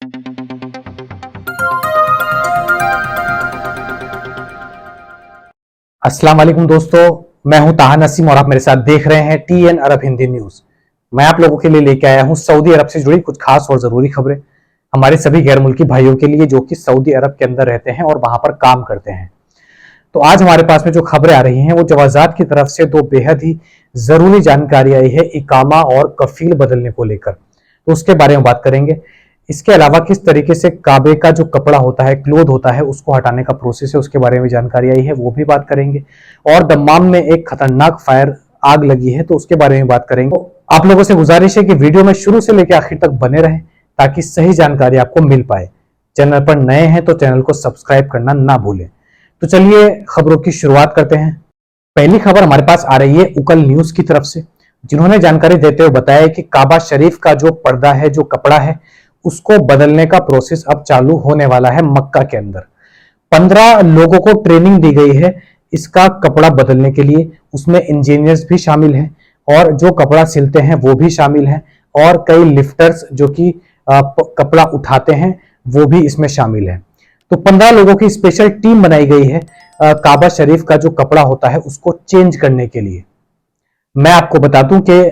अस्सलाम वालेकुम दोस्तों, मैं हूं ताहा नसीम और आप मेरे साथ देख रहे हैं टीएन अरब हिंदी न्यूज। मैं आप लोगों के लिए लेके आया हूं सऊदी अरब से जुड़ी कुछ खास और जरूरी खबरें हमारे सभी गैर मुल्की भाइयों के लिए जो कि सऊदी अरब के अंदर रहते हैं और वहां पर काम करते हैं। तो आज हमारे पास में जो खबरें आ रही हैं वो जवाजात की तरफ से दो बेहद ही जरूरी जानकारी आई है इकामा और कफील बदलने को लेकर, तो उसके बारे में बात करेंगे। इसके अलावा किस तरीके से काबे का जो कपड़ा होता है, क्लोथ होता है, उसको हटाने का प्रोसेस है, उसके बारे में जानकारी आई है, वो भी बात करेंगे। और दम्माम में एक खतरनाक फायर आग लगी है, तो उसके बारे में बात करेंगे। तो आप लोगों से गुजारिश है कि वीडियो में शुरू से लेकर आखिर तक बने रहें ताकि सही जानकारी आपको मिल पाए। चैनल पर नए हैं तो चैनल को सब्सक्राइब करना ना भूलें। तो चलिए खबरों की शुरुआत करते हैं। पहली खबर हमारे पास आ रही है उकल न्यूज की तरफ से, जिन्होंने जानकारी देते हुए बताया कि काबा शरीफ का जो पर्दा है, जो कपड़ा है, उसको बदलने का प्रोसेस अब चालू होने वाला है मक्का के अंदर। 15 लोगों को ट्रेनिंग दी गई है इसका कपड़ा बदलने के लिए। उसमें इंजीनियर्स भी शामिल हैं और जो कपड़ा सिलते हैं वो भी शामिल हैं और कई लिफ्टर्स जो कि कपड़ा उठाते हैं वो भी इसमें शामिल है। तो 15 लोगों की स्पेशल टीम बनाई गई है काबा शरीफ का जो कपड़ा होता है उसको चेंज करने के लिए। मैं आपको बता दूं कि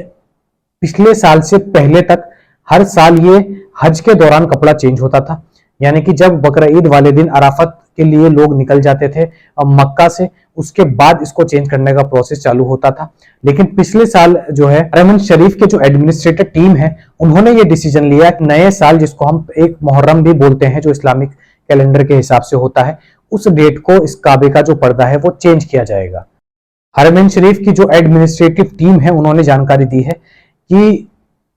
पिछले साल से पहले तक हर साल ये हज के दौरान कपड़ा चेंज होता था, यानी कि जब बकरा ईद वाले दिन अराफत के लिए लोग निकल जाते थे मक्का से, उसके बाद इसको चेंज करने का प्रोसेस चालू होता था। लेकिन पिछले साल जो है हरम शरीफ के जो एडमिनिस्ट्रेटर टीम है उन्होंने ये डिसीजन लिया कि नए साल, जिसको हम एक मुहर्रम भी बोलते हैं जो इस्लामिक कैलेंडर के हिसाब से होता है, उस डेट को इस काबे का जो पर्दा है वो चेंज किया जाएगा। हरम शरीफ की जो एडमिनिस्ट्रेटिव टीम है उन्होंने जानकारी दी है कि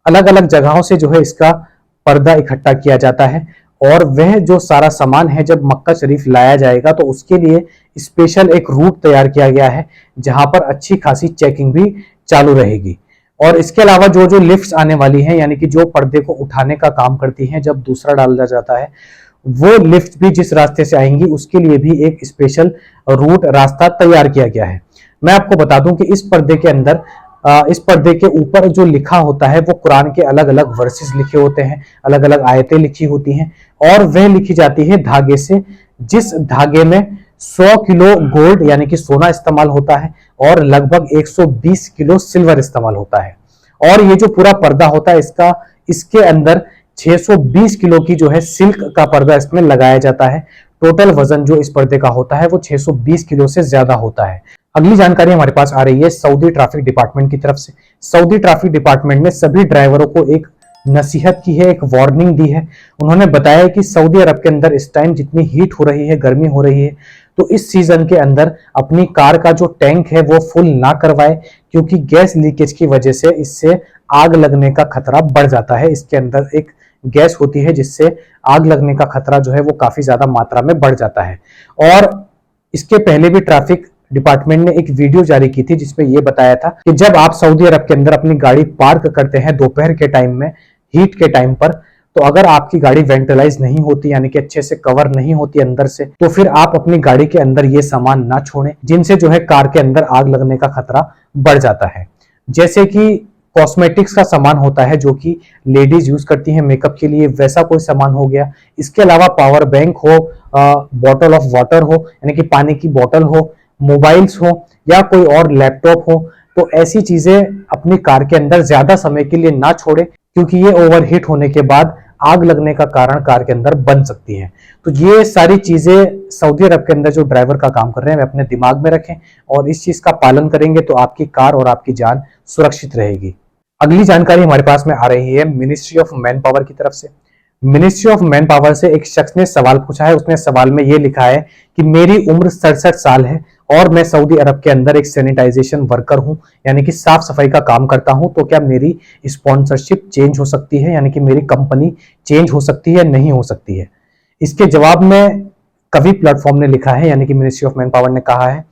अलग अलग जगहों से जो है इसका पर्दा इकट्ठा किया जाता है और वह जो सारा सामान है जब मक्का शरीफ लाया जाएगा तो उसके लिए स्पेशल एक रूट तैयार किया गया है जहां पर अच्छी खासी चेकिंग भी चालू रहेगी। और इसके अलावा जो जो लिफ्ट्स आने वाली हैं, यानी कि जो पर्दे को उठाने का काम करती हैं जब दूसरा डाला जाता है, वो लिफ्ट भी जिस रास्ते से आएंगी उसके लिए भी एक स्पेशल रूट रास्ता तैयार किया गया है। मैं आपको बता दूं कि इस पर्दे के अंदर इस पर्दे के ऊपर जो लिखा होता है वो कुरान के अलग अलग वर्सेस लिखे होते हैं, अलग अलग आयतें लिखी होती हैं और वह लिखी जाती है धागे से, जिस धागे में 100 किलो गोल्ड यानी कि सोना इस्तेमाल होता है और लगभग 120 किलो सिल्वर इस्तेमाल होता है। और ये जो पूरा पर्दा होता है इसके अंदर 620 किलो की जो है सिल्क का पर्दा इसमें लगाया जाता है। टोटल वजन जो इस पर्दे का होता है वो 620 किलो से ज्यादा होता है। अगली जानकारी हमारे पास आ रही है सऊदी ट्रैफिक डिपार्टमेंट की तरफ से। सऊदी ट्रैफिक डिपार्टमेंट ने सभी ड्राइवरों को एक नसीहत की है, एक वार्निंग दी है। उन्होंने बताया कि सऊदी अरब के अंदर इस टाइम जितनी हीट हो रही है, गर्मी हो रही है, तो इस सीजन के अंदर अपनी कार का जो टैंक है वो फुल ना करवाए, क्योंकि गैस लीकेज की वजह से इससे आग लगने का खतरा बढ़ जाता है। इसके अंदर एक गैस होती है जिससे आग लगने का खतरा जो है वो काफी ज्यादा मात्रा में बढ़ जाता है। और इसके पहले भी ट्रैफिक डिपार्टमेंट ने एक वीडियो जारी की थी जिसमें यह बताया था कि जब आप सऊदी अरब के अंदर अपनी गाड़ी पार्क करते हैं दोपहर के टाइम में, हीट के टाइम पर, तो अगर आपकी गाड़ी वेंटिलाइज नहीं होती यानी कि अच्छे से कवर नहीं होती अंदर से, तो फिर आप अपनी गाड़ी के अंदर ये सामान ना छोड़ें जिनसे जो है कार के अंदर आग लगने का खतरा बढ़ जाता है। जैसे कि कॉस्मेटिक्स का सामान होता है जो कि लेडीज यूज करती हैं मेकअप के लिए, वैसा कोई सामान हो गया। इसके अलावा पावर बैंक हो, बॉटल ऑफ वाटर हो यानी कि पानी की बोतल हो, मोबाइल्स हो या कोई और लैपटॉप हो, तो ऐसी चीजें अपनी कार के अंदर ज्यादा समय के लिए ना छोड़े, क्योंकि ये ओवरहीट होने के बाद आग लगने का कारण कार के अंदर बन सकती हैं। तो ये सारी चीजें सऊदी अरब के अंदर जो ड्राइवर का काम कर रहे हैं वे अपने दिमाग में रखें और इस चीज का पालन करेंगे तो आपकी कार और आपकी जान सुरक्षित रहेगी। अगली जानकारी हमारे पास में आ रही है मिनिस्ट्री ऑफ मैन पावर की तरफ से। मिनिस्ट्री ऑफ मैन पावर से एक शख्स ने सवाल पूछा है। उसने सवाल में यह लिखा है कि मेरी उम्र 67 साल है और मैं सऊदी अरब के अंदर एक सैनिटाइजेशन वर्कर हूं, यानी कि साफ सफाई का काम करता हूं, तो क्या मेरी स्पॉन्सरशिप चेंज हो सकती है, यानी कि मेरी कंपनी चेंज हो सकती है, नहीं हो सकती है। इसके जवाब में कवि प्लेटफॉर्म ने लिखा है, यानी कि मिनिस्ट्री ऑफ मैन पावर ने कहा है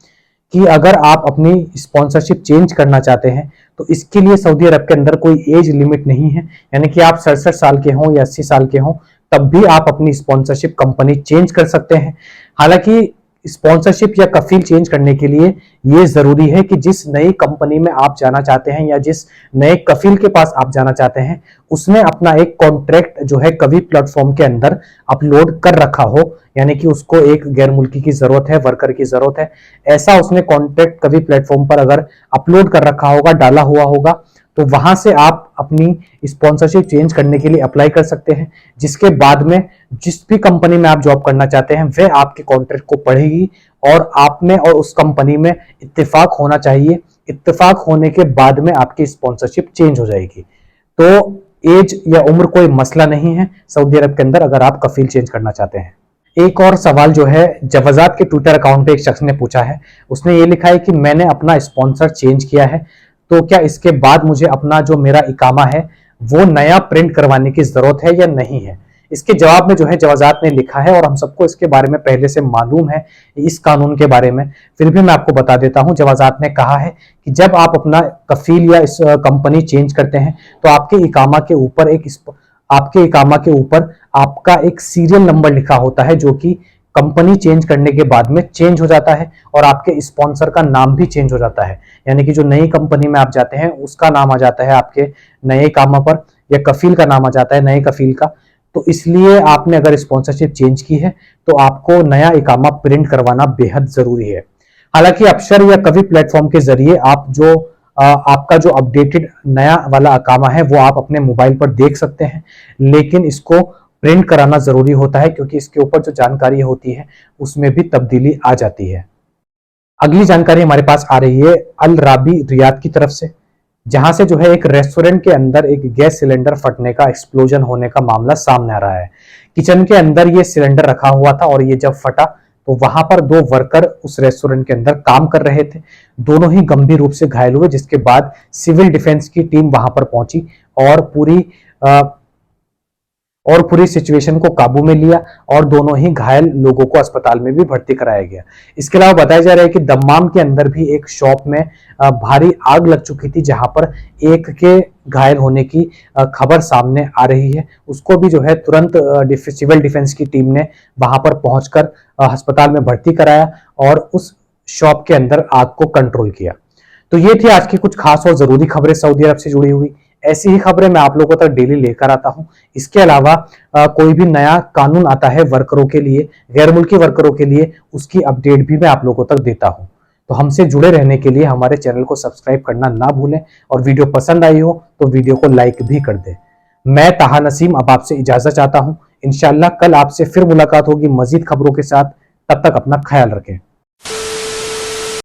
कि अगर आप अपनी स्पॉन्सरशिप चेंज करना चाहते हैं तो इसके लिए सऊदी अरब के अंदर कोई एज लिमिट नहीं है, यानी कि आप 67 साल के हों या 80 साल के हों तब भी आप अपनी स्पॉन्सरशिप कंपनी चेंज कर सकते हैं। हालांकि स्पॉन्सरशिप या कफील चेंज करने के लिए ये जरूरी है कि जिस नई कंपनी में आप जाना चाहते हैं या जिस नए कफील के पास आप जाना चाहते हैं उसने अपना एक कॉन्ट्रैक्ट जो है कवी प्लेटफॉर्म के अंदर अपलोड कर रखा हो, यानी कि उसको एक गैर मुल्की की जरूरत है, वर्कर की जरूरत है, ऐसा उसने कॉन्ट्रैक्ट कवी प्लेटफॉर्म पर अगर अपलोड कर रखा होगा, डाला हुआ होगा, तो वहां से आप अपनी स्पॉन्सरशिप चेंज करने के लिए अप्लाई कर सकते हैं, जिसके बाद में जिस भी कंपनी में आप जॉब करना चाहते हैं वह आपके कॉन्ट्रैक्ट को पढ़ेगी और आप में और उस कंपनी में इत्तेफाक होना चाहिए। इत्तेफाक होने के बाद में आपकी स्पॉन्सरशिप चेंज हो जाएगी। तो एज या उम्र कोई मसला नहीं है सऊदी अरब के अंदर अगर आप कफील चेंज करना चाहते हैं। एक और सवाल जो है जवाजात के ट्विटर अकाउंट पे एक शख्स ने पूछा है, उसने ये लिखा है कि मैंने अपना स्पॉन्सर चेंज किया है, तो क्या इसके बाद मुझे अपना जो मेरा इकामा है वो नया प्रिंट करवाने की जरूरत है या नहीं है। इसके जवाब में जो है जवाजात ने लिखा है, और हम सबको इसके बारे में पहले से मालूम है इस कानून के बारे में, फिर भी मैं आपको बता देता हूं। जवाजात ने कहा है कि जब आप अपना कफील या इस कंपनी चेंज करते हैं तो आपके इकामा के ऊपर आपका एक सीरियल नंबर लिखा होता है जो कि कंपनी चेंज करने के बाद में चेंज हो जाता है, और आपके स्पॉन्सर का नाम भी चेंज हो जाता है, यानी कि जो नई कंपनी में आप जाते हैं उसका नाम आ जाता है आपके नए इकामा पर, या कफील का नाम आ जाता है नए कफील का। तो इसलिए आपने अगर स्पॉन्सरशिप चेंज की है तो आपको नया इकामा प्रिंट करवाना बेहद जरूरी है। हालांकि अबशर या कवी प्लेटफॉर्म के जरिए आपका जो अपडेटेड नया वाला इकामा है वो आप अपने मोबाइल पर देख सकते हैं, लेकिन इसको प्रिंट कराना जरूरी होता है क्योंकि इसके ऊपर जो जानकारी होती है उसमें भी तब्दीली आ जाती है। अगली जानकारी हमारे पास आ रही है अल राबी रियाद की तरफ से, जहां से जो है एक रेस्टोरेंट के अंदर एक गैस सिलेंडर फटने का, एक्सप्लोजन होने का मामला सामने आ रहा है। किचन के अंदर ये सिलेंडर रखा हुआ था और ये जब फटा तो वहां पर दो वर्कर उस रेस्टोरेंट के अंदर काम कर रहे थे, दोनों ही गंभीर रूप से घायल हुए, जिसके बाद सिविल डिफेंस की टीम वहां पर पहुंची और पूरी सिचुएशन को काबू में लिया और दोनों ही घायल लोगों को अस्पताल में भी भर्ती कराया गया। इसके अलावा बताया जा रहा है कि दम्माम के अंदर भी एक शॉप में भारी आग लग चुकी थी, जहां पर एक के घायल होने की खबर सामने आ रही है। उसको भी जो है तुरंत सिविल डिफेंस की टीम ने वहां पर पहुंचकर अस्पताल में भर्ती कराया और उस शॉप के अंदर आग को कंट्रोल किया। तो ये थी आज की कुछ खास और जरूरी खबरें सऊदी अरब से जुड़ी हुई। ऐसी ही खबरें मैं आप लोगों तक डेली लेकर आता हूं। इसके अलावा कोई भी नया कानून आता है वर्करों के लिए, गैर मुल्की वर्करों के लिए, उसकी अपडेट भी मैं आप लोगों तक देता हूं। तो हमसे जुड़े रहने के लिए हमारे चैनल को सब्सक्राइब करना ना भूलें, और वीडियो पसंद आई हो तो वीडियो को लाइक भी कर दें। मैं ताहा नसीम अब आपसे इजाजत चाहता हूं। इंशाल्लाह कल आपसे फिर मुलाकात होगी मजीद खबरों के साथ। तब तक अपना ख्याल रखें।